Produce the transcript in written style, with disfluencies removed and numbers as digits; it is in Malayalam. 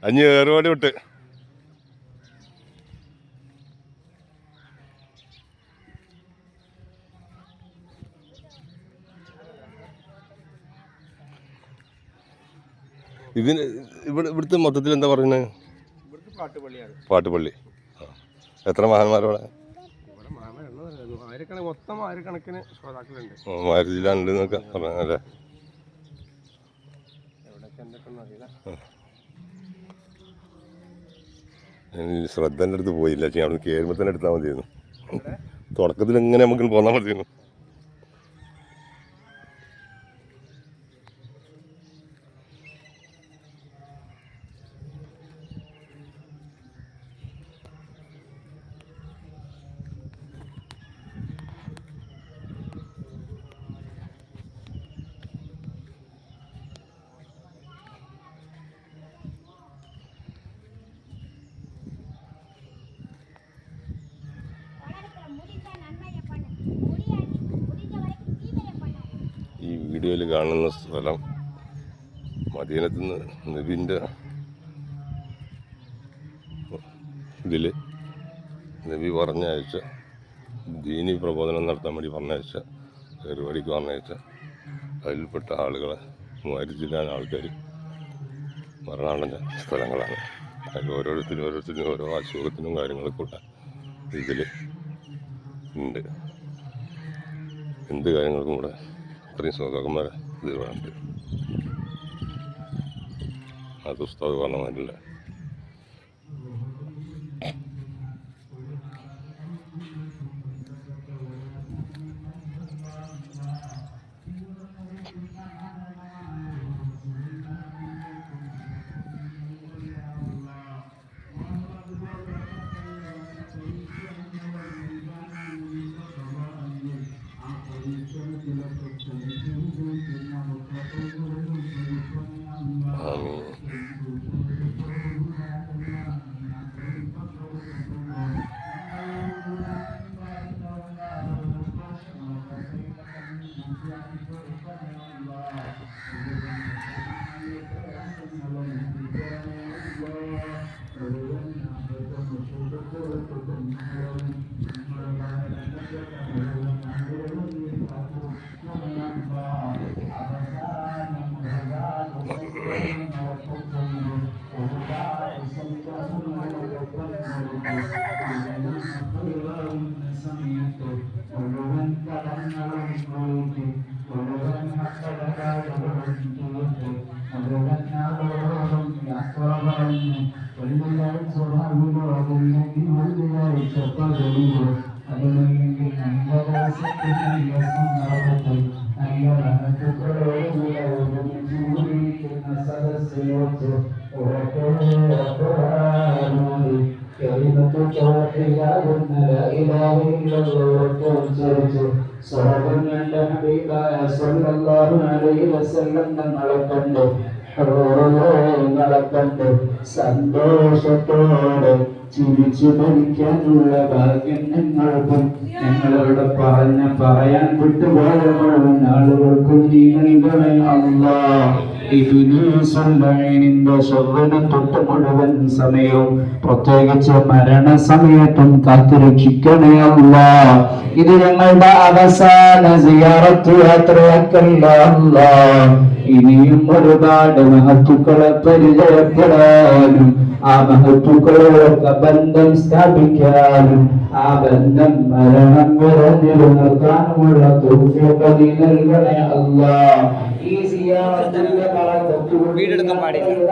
അഞ്ഞ് ഏറുപാട് വിട്ട് ഇതിന് ഇവിടുത്തെ മൊത്തത്തിൽ എന്താ പറയുന്നത്? പാട്ടുപള്ളി. എത്ര മഹാന്മാരോടെ? ജില്ലുണ്ട് എന്നൊക്കെ പറഞ്ഞല്ലേ? ശ്രദ്ധൻ്റെ അടുത്ത് പോയില്ല, അവിടെ കയറുമ്പോൾ തന്നെ എടുത്താൽ മതിയായിരുന്നു. തുടക്കത്തിൽ എങ്ങനെ നമുക്ക് പോന്നാൽ മതിയായിരുന്നു. വീഡിയോയിൽ കാണുന്ന സ്ഥലം മദീനത്ത് നിന്ന് നബിൻ്റെ ഇതിൽ നബി പറഞ്ഞയച്ച ദീനി പ്രബോധനം നടത്താൻ വേണ്ടി പറഞ്ഞയച്ച പരിപാടിക്ക് പറഞ്ഞയച്ച അതിൽപ്പെട്ട ആളുകളെ മരിച്ചില്ലാൻ ആൾക്കാർ മരണമടഞ്ഞ സ്ഥലങ്ങളാണ്. അതിൽ ഓരോരുത്തരും ഓരോ അസുഖത്തിനും കാര്യങ്ങളൊക്കെ ഇതിൽ ഉണ്ട്. എന്ത് കാര്യങ്ങൾക്കും കൂടെ അത്രയും സ്വതകന്മാരെ ഇത് വേണ്ട. അത് ഉസ്താദ് പറഞ്ഞ മാതിരില്ല. കണ്ട് സന്തോഷത്തോടെ ചിരിച്ചു ഭരിക്കാനുള്ള ഭാഗ്യം ഞങ്ങൾക്കും ഞങ്ങളോട് പറയാൻ വിട്ടുപോയ മുഴുവൻ ആളുകൾക്കും നീ നൽകണേ അല്ലാഹ്. ഇബ്ലീസുൽ ശർറിനെ തൊട്ട് മുഴുവൻ സമയവും പ്രത്യേകിച്ച് മരണസമയത്തും കാത്തുരക്ഷിക്കണേ അല്ലാഹ്. ഇത് ഞങ്ങളുടെ അവസാന സിയാറത്ത് യാത്രയാക്കല്ല അല്ലാഹ്. ഇനിയും ഒരുപാട് മഹത്തുക്കളെ പരിചയപ്പെടാനും ആ മഹത്തുക്കളോടൊക്കെ ബന്ധം സ്ഥാപിക്കാനും ആ ബന്ധം മരണം വരെ നിലനിർത്താനുമുള്ള തൗഫീഖ് നീ നൽകണേ അല്ലാഹ്. ഈ സിയാറത്തിന്റെ വീടെടുക്കാൻ പാടില്ല.